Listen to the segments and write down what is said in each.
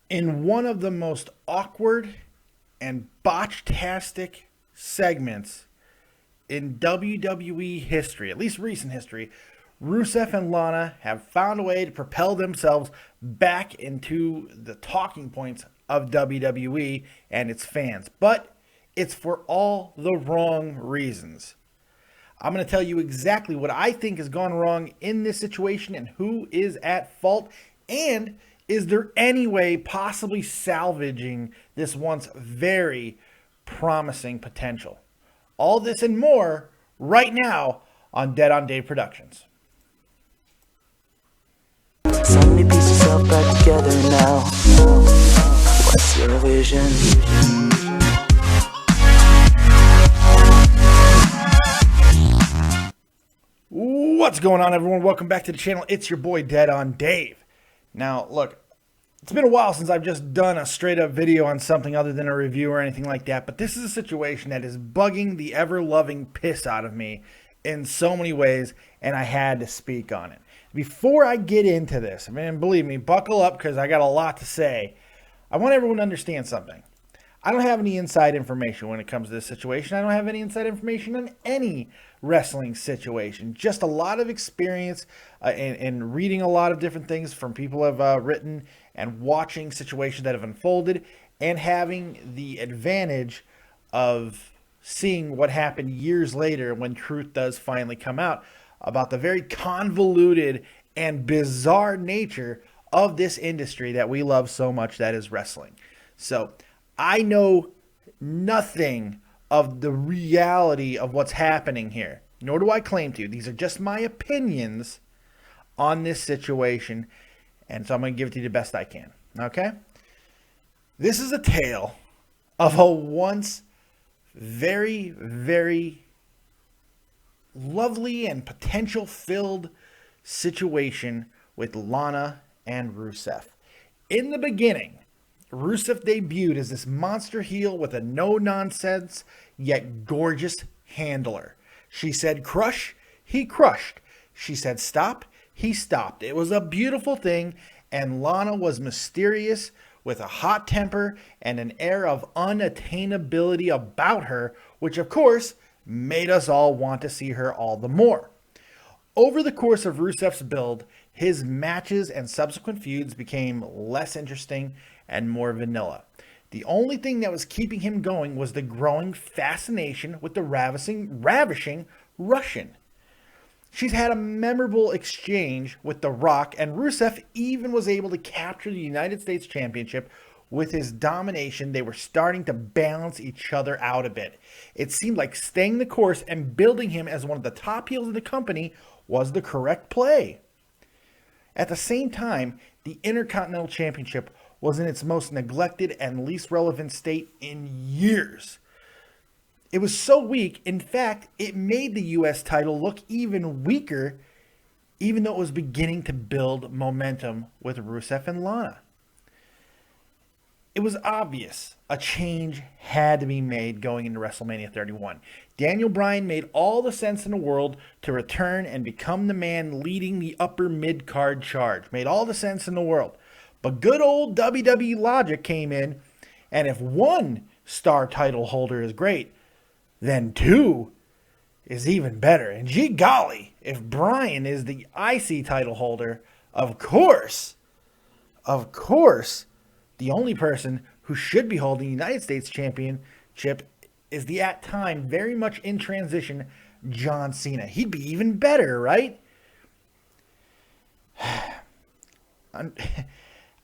In one of the most awkward and botched-tastic segments in WWE history, at least recent history, Russev and Lana have found a way to propel themselves back into the talking points of WWE and its fans. But it's for all the wrong reasons. I'm going to tell you exactly what I think has gone wrong in this situation and who is at fault. And is there any way possibly salvaging this once very promising potential? All this and more right now on Dead on Dave Productions. Finally piece yourself back together now. What's your vision? What's going on, everyone? Welcome back to the channel. It's your boy Dead on Dave. Now, look, it's been a while since I've just done a straight-up video on something other than a review or anything like that, but this is a situation that is bugging the ever-loving piss out of me in so many ways, and I had to speak on it. Before I get into this, I mean, believe me, buckle up because I got a lot to say. I want everyone to understand something. I don't have any inside information when it comes to this situation. I don't have any inside information on any wrestling situation. Just a lot of experience and reading a lot of different things from people who have written and watching situations that have unfolded and having the advantage of seeing what happened years later when truth does finally come out about the very convoluted and bizarre nature of this industry that we love so much, that is wrestling. So I know nothing of the reality of what's happening here, nor do I claim to. These are just my opinions on this situation, and so I'm going to give it to you the best I can, okay? This is a tale of a once very, very lovely and potential-filled situation with Lana and Russev. In the beginning, Russev debuted as this monster heel with a no-nonsense yet gorgeous handler. She said crush, he crushed. She said stop, he stopped. It was a beautiful thing, and Lana was mysterious with a hot temper and an air of unattainability about her, which of course made us all want to see her all the more. Over the course of Russev's build, his matches and subsequent feuds became less interesting and more vanilla. The only thing that was keeping him going was the growing fascination with the ravishing Russian. She's had a memorable exchange with The Rock, and Russev even was able to capture the United States Championship. With his domination, they were starting to balance each other out a bit. It seemed like staying the course and building him as one of the top heels of the company was the correct play. At the same time, the Intercontinental Championship was in its most neglected and least relevant state in years. It was so weak, in fact, it made the U.S. title look even weaker, even though it was beginning to build momentum with Russev and Lana. It was obvious a change had to be made going into WrestleMania 31. Daniel Bryan made all the sense in the world to return and become the man leading the upper mid-card charge. Made all the sense in the world. But good old WWE logic came in, and if one star title holder is great, then two is even better. And gee golly, if Bryan is the IC title holder, of course, the only person who should be holding the United States Championship is the at time very much in transition John Cena. He'd be even better, right?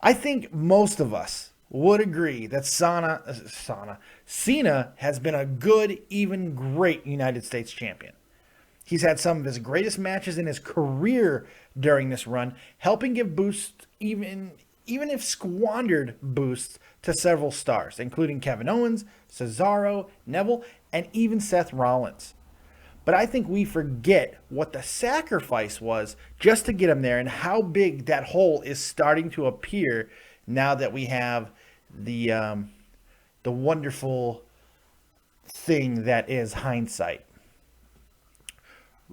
I think most of us would agree that Cena has been a good, even great United States champion. He's had some of his greatest matches in his career during this run, helping give boosts, even if squandered boosts, to several stars, including Kevin Owens, Cesaro, Neville, and even Seth Rollins. But I think we forget what the sacrifice was just to get him there and how big that hole is starting to appear now that we have the wonderful thing that is hindsight.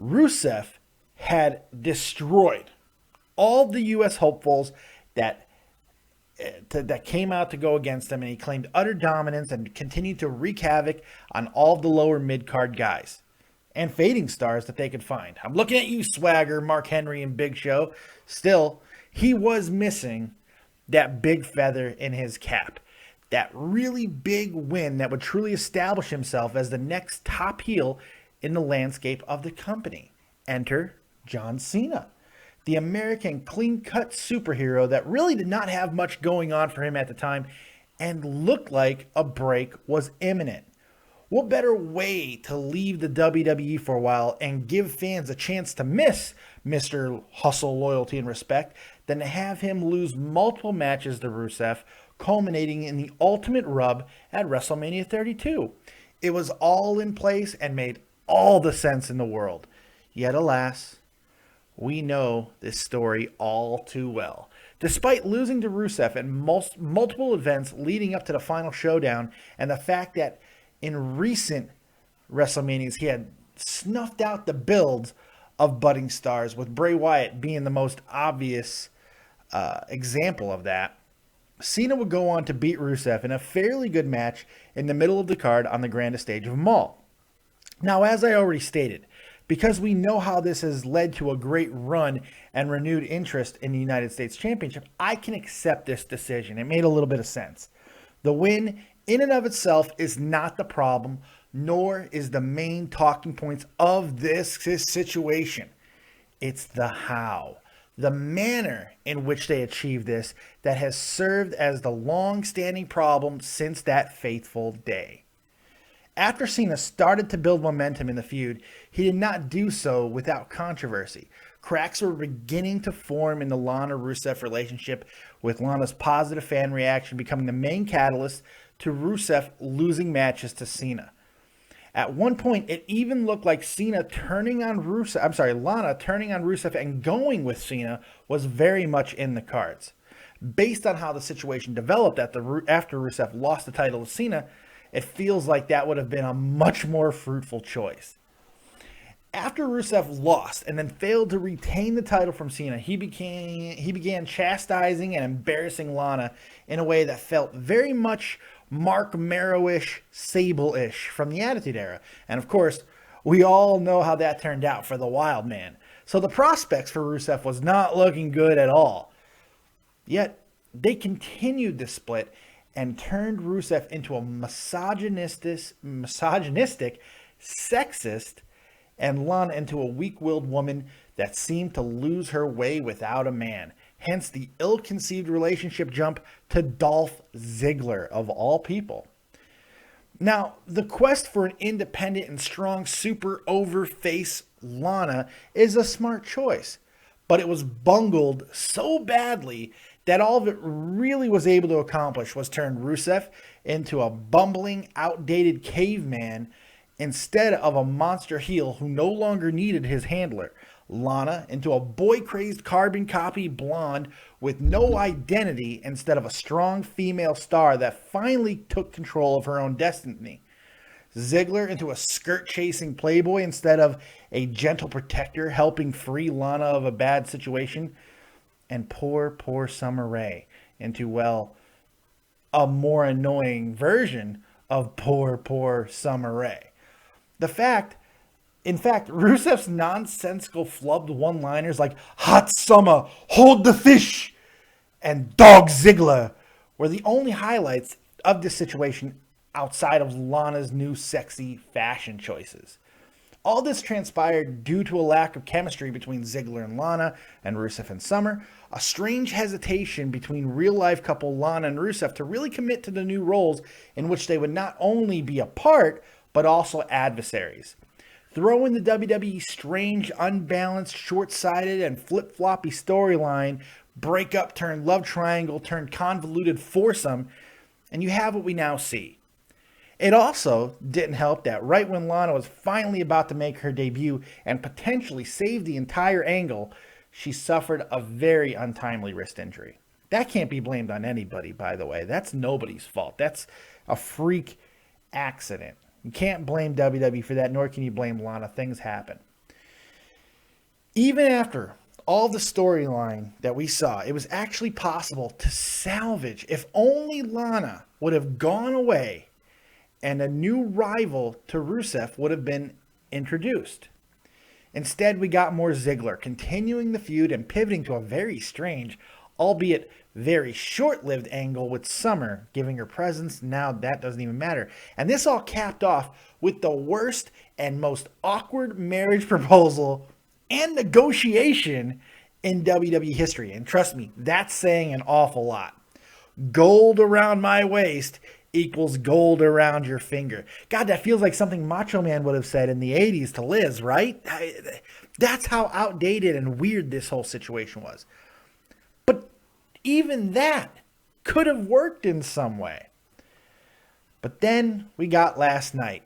Russev had destroyed all the U.S. hopefuls that that came out to go against him, and he claimed utter dominance and continued to wreak havoc on all of the lower mid-card guys and fading stars that they could find. I'm looking at you, Swagger, Mark Henry, and Big Show. Still, he was missing that big feather in his cap. That really big win that would truly establish himself as the next top heel in the landscape of the company. Enter John Cena, the American clean-cut superhero that really did not have much going on for him at the time and looked like a break was imminent. What better way to leave the WWE for a while and give fans a chance to miss Mr. Hustle, Loyalty, and Respect than to have him lose multiple matches to Rusev, culminating in the ultimate rub at WrestleMania 32. It was all in place and made all the sense in the world. Yet alas, we know this story all too well. Despite losing to Rusev in multiple events leading up to the final showdown, and the fact that in recent WrestleManias he had snuffed out the builds of budding stars, with Bray Wyatt being the most obvious example of that, Cena would go on to beat Rusev in a fairly good match in the middle of the card on the grandest stage of them all. Now, as I already stated, because we know how this has led to a great run and renewed interest in the United States Championship, I can accept this decision. It made a little bit of sense. The win in and of itself is not the problem, nor is the main talking points of this situation. It's the how, the manner in which they achieved this that has served as the long-standing problem since that fateful day. After Cena started to build momentum in the feud, he did not do so without controversy. Cracks were beginning to form in the Lana-Rusev relationship, with Lana's positive fan reaction becoming the main catalyst to Rusev losing matches to Cena. At one point, it even looked like Lana turning on Rusev and going with Cena was very much in the cards. Based on how the situation developed after Rusev lost the title to Cena, it feels like that would have been a much more fruitful choice. After Rusev lost and then failed to retain the title from Cena, he began chastising and embarrassing Lana in a way that felt very much Mark Marrow-ish, Sable-ish from the Attitude Era. And of course, we all know how that turned out for the Wild Man. So the prospects for Rusev was not looking good at all. Yet, they continued the split and turned Rusev into a misogynistic, sexist, and Lana into a weak-willed woman that seemed to lose her way without a man. Hence the ill-conceived relationship jump to Dolph Ziggler, of all people. Now, the quest for an independent and strong super over face Lana is a smart choice, but it was bungled so badly that all of it really was able to accomplish was turn Rusev into a bumbling, outdated caveman instead of a monster heel who no longer needed his handler. Lana into a boy-crazed carbon copy blonde with no identity instead of a strong female star that finally took control of her own destiny. Ziggler into a skirt-chasing playboy instead of a gentle protector helping free Lana of a bad situation. And poor Summer Rae into, well, a more annoying version of poor Summer Rae. In fact, Rusev's nonsensical flubbed one-liners like "Hot Summer, hold the fish," and "Dog Ziggler" were the only highlights of this situation outside of Lana's new sexy fashion choices. All this transpired due to a lack of chemistry between Ziggler and Lana, and Rusev and Summer, a strange hesitation between real-life couple Lana and Rusev to really commit to the new roles in which they would not only be a part, but also adversaries. Throw in the WWE's strange, unbalanced, short-sighted, and flip-floppy storyline, breakup turned love triangle turned convoluted foursome, and you have what we now see. It also didn't help that right when Lana was finally about to make her debut and potentially save the entire angle, she suffered a very untimely wrist injury. That can't be blamed on anybody, by the way. That's nobody's fault. That's a freak accident. You can't blame WWE for that, nor can you blame Lana. Things happen. Even after all the storyline that we saw, it was actually possible to salvage if only Lana would have gone away and a new rival to Rusev would have been introduced. Instead, we got more Ziggler, continuing the feud and pivoting to a very strange, albeit very short-lived angle with Summer giving her presence. Now that doesn't even matter. And this all capped off with the worst and most awkward marriage proposal and negotiation in WWE history. And trust me, that's saying an awful lot. Gold around my waist equals gold around your finger. God, that feels like something Macho Man would have said in the 80s to Liz, right? That's how outdated and weird this whole situation was. But even that could have worked in some way. But then we got last night,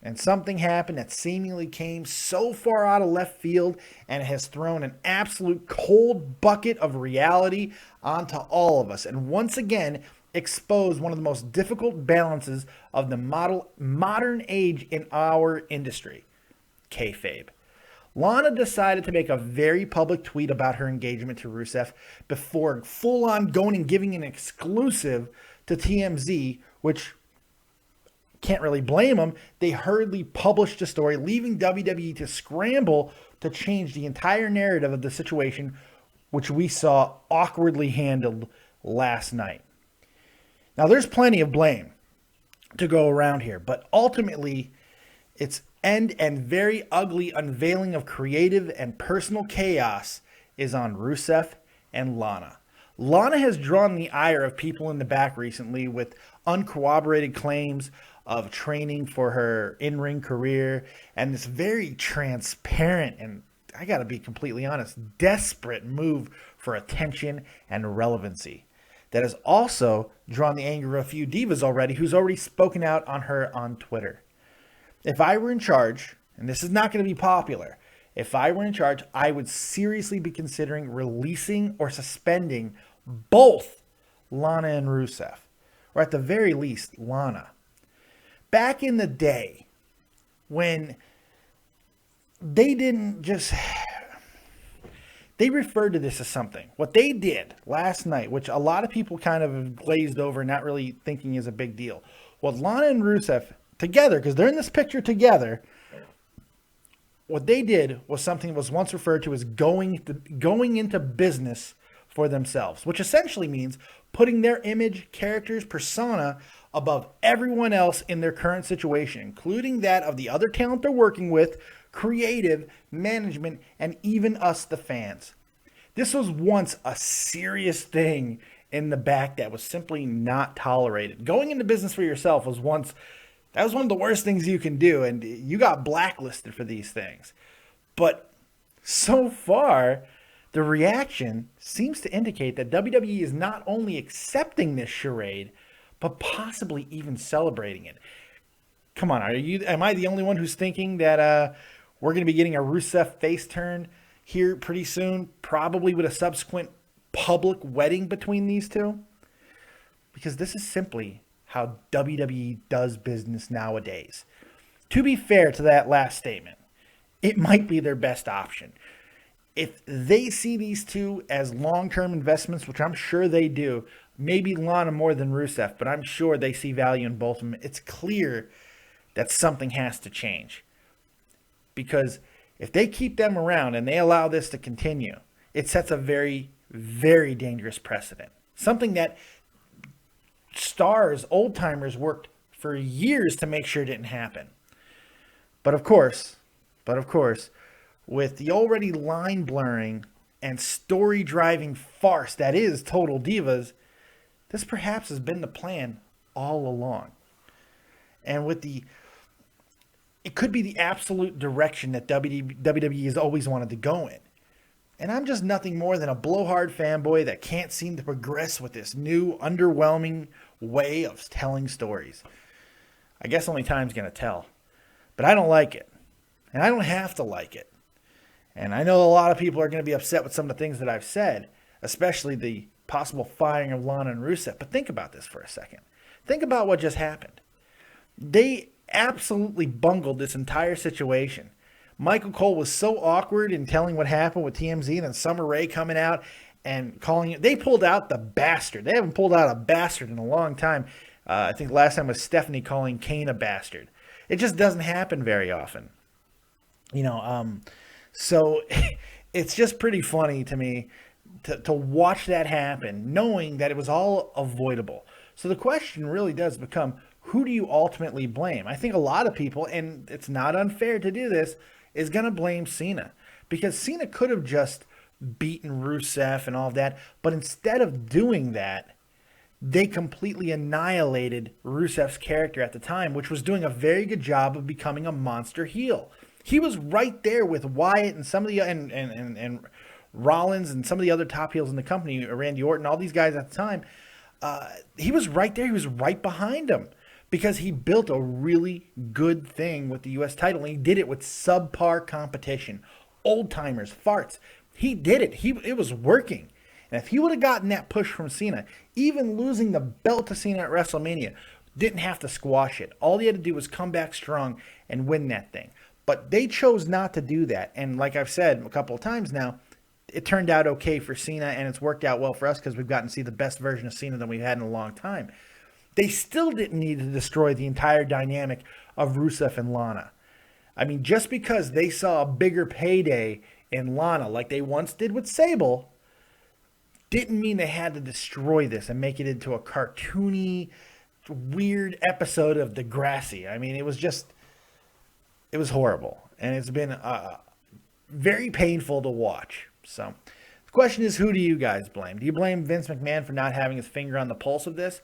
and something happened that seemingly came so far out of left field and has thrown an absolute cold bucket of reality onto all of us. And once again, exposed one of the most difficult balances of the modern age in our industry, kayfabe. Lana decided to make a very public tweet about her engagement to Rusev before full-on going and giving an exclusive to TMZ, which can't really blame them. They hurriedly published the story, leaving WWE to scramble to change the entire narrative of the situation, which we saw awkwardly handled last night. Now, there's plenty of blame to go around here, but ultimately, its end and very ugly unveiling of creative and personal chaos is on Rusev and Lana. Lana has drawn the ire of people in the back recently with uncorroborated claims of training for her in-ring career and this very transparent and, I gotta be completely honest, desperate move for attention and relevancy that has also drawn the anger of a few divas already who's already spoken out on her on Twitter. If I were in charge, and this is not going to be popular, if I were in charge, I would seriously be considering releasing or suspending both Lana and Rusev, or at the very least, Lana. Back in the day, when they didn't just... They referred to this as something. What they did last night, which a lot of people kind of glazed over, not really thinking is a big deal. What Lana and Rusev together, because they're in this picture together, what they did was something that was once referred to as going into business for themselves, which essentially means putting their image, characters, persona above everyone else in their current situation, including that of the other talent they're working with, creative, management, and even us, the fans. This was once a serious thing in the back that was simply not tolerated. Going into business for yourself was one of the worst things you can do, and you got blacklisted for these things. But so far, the reaction seems to indicate that WWE is not only accepting this charade, but possibly even celebrating it. Come on, am I the only one who's thinking that we're going to be getting a Rusev face turn here pretty soon, probably with a subsequent public wedding between these two? Because this is simply how WWE does business nowadays. To be fair to that last statement, it might be their best option. If they see these two as long-term investments, which I'm sure they do, maybe Lana more than Rusev, but I'm sure they see value in both of them. It's clear that something has to change. Because if they keep them around and they allow this to continue, it sets a very, very dangerous precedent. Something that stars, old-timers worked for years to make sure it didn't happen. But of course, with the already line-blurring and story-driving farce that is Total Divas, this perhaps has been the plan all along. And it could be the absolute direction that WWE has always wanted to go in. And I'm just nothing more than a blowhard fanboy that can't seem to progress with this new, underwhelming way of telling stories. I guess only time's going to tell. But I don't like it. And I don't have to like it. And I know a lot of people are going to be upset with some of the things that I've said, especially the possible firing of Lana and Rusev. But think about this for a second. Think about what just happened. They absolutely bungled this entire situation Michael Cole was so awkward in telling what happened with TMZ, and then Summer Rae coming out and calling it. They pulled out the bastard. They haven't pulled out a bastard in a long time. I think last time was Stephanie calling Kane a bastard. It just doesn't happen very often. So it's just pretty funny to me to watch that happen, knowing that it was all avoidable. So the question really does become, who do you ultimately blame? I think a lot of people, and it's not unfair to do this, is going to blame Cena. Because Cena could have just beaten Rusev and all of that, but instead of doing that, they completely annihilated Rusev's character at the time, which was doing a very good job of becoming a monster heel. He was right there with Wyatt and some of the and Rollins and some of the other top heels in the company, Randy Orton, all these guys at the time. He was right there. He was right behind them because he built a really good thing with the U.S. title, and he did it with subpar competition, old timers, farts. He did it. It was working. And if he would have gotten that push from Cena, even losing the belt to Cena at WrestleMania, didn't have to squash it. All he had to do was come back strong and win that thing. But they chose not to do that. And like I've said a couple of times now, it turned out okay for Cena, and it's worked out well for us because we've gotten to see the best version of Cena than we've had in a long time. They still didn't need to destroy the entire dynamic of Rusev and Lana. I mean, just because they saw a bigger payday in Lana like they once did with Sable, didn't mean they had to destroy this and make it into a cartoony, weird episode of Degrassi. I mean, it was horrible. And it's been very painful to watch. So the question is, who do you guys blame? Do you blame Vince McMahon for not having his finger on the pulse of this?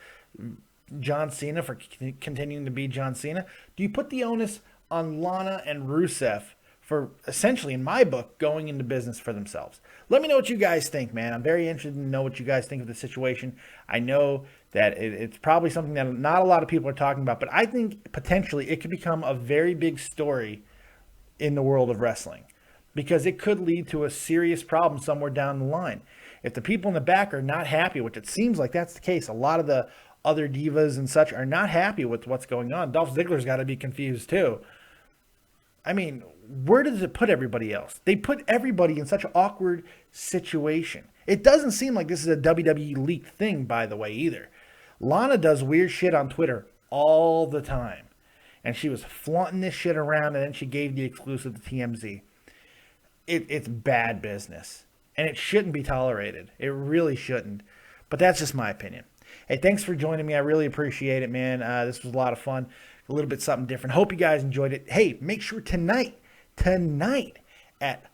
John Cena for continuing to be John Cena? Do you put the onus on Lana and Rusev for essentially, in my book, going into business for themselves? Let me know what you guys think, man. I'm very interested to know what you guys think of the situation. I know that it's probably something that not a lot of people are talking about, but I think potentially it could become a very big story in the world of wrestling because it could lead to a serious problem somewhere down the line. If the people in the back are not happy, which it seems like that's the case, a lot of the other divas and such are not happy with what's going on. Dolph Ziggler's got to be confused too. I mean, where does it put everybody else? They put everybody in such an awkward situation. It doesn't seem like this is a WWE leaked thing, by the way, either. Lana does weird shit on Twitter all the time. And she was flaunting this shit around, and then she gave the exclusive to TMZ. It's bad business. And it shouldn't be tolerated. It really shouldn't. But that's just my opinion. Hey, thanks for joining me. I really appreciate it, man. This was a lot of fun. A little bit something different. Hope you guys enjoyed it. Hey, make sure tonight at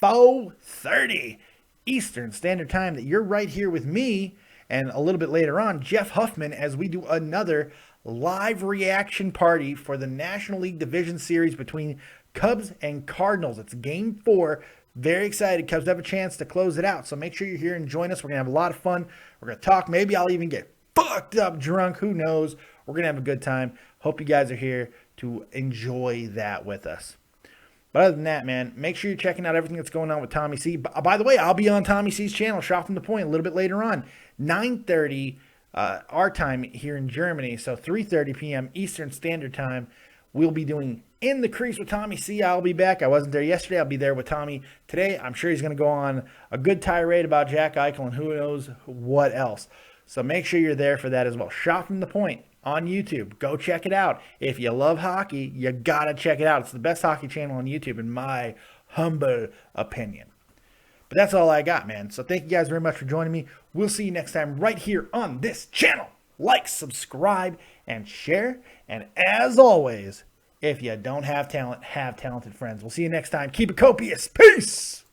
4:30 Eastern Standard Time that you're right here with me, and a little bit later on, Jeff Huffman, as we do another live reaction party for the National League Division Series between Cubs and Cardinals. It's Game 4. Very excited. Cubs have a chance to close it out. So make sure you're here and join us. We're going to have a lot of fun. We're going to talk. Maybe I'll even get fucked up drunk. Who knows? We're going to have a good time. Hope you guys are here to enjoy that with us. But other than that, man, make sure you're checking out everything that's going on with Tommy C. By the way, I'll be on Tommy C's channel, Shot from the Point, a little bit later on. 9:30 our time here in Germany. So 3:30 p.m. Eastern Standard Time. We'll be doing In the Crease with Tommy C. I'll be back. I wasn't there yesterday. I'll be there with Tommy today. I'm sure he's going to go on a good tirade about Jack Eichel and who knows what else. So make sure you're there for that as well. Shot from the Point on YouTube. Go check it out. If you love hockey, you got to check it out. It's the best hockey channel on YouTube in my humble opinion. But that's all I got, man. So thank you guys very much for joining me. We'll see you next time right here on this channel. Like, subscribe, and share. And as always, if you don't have talent, have talented friends. We'll see you next time. Keep it copious. Peace!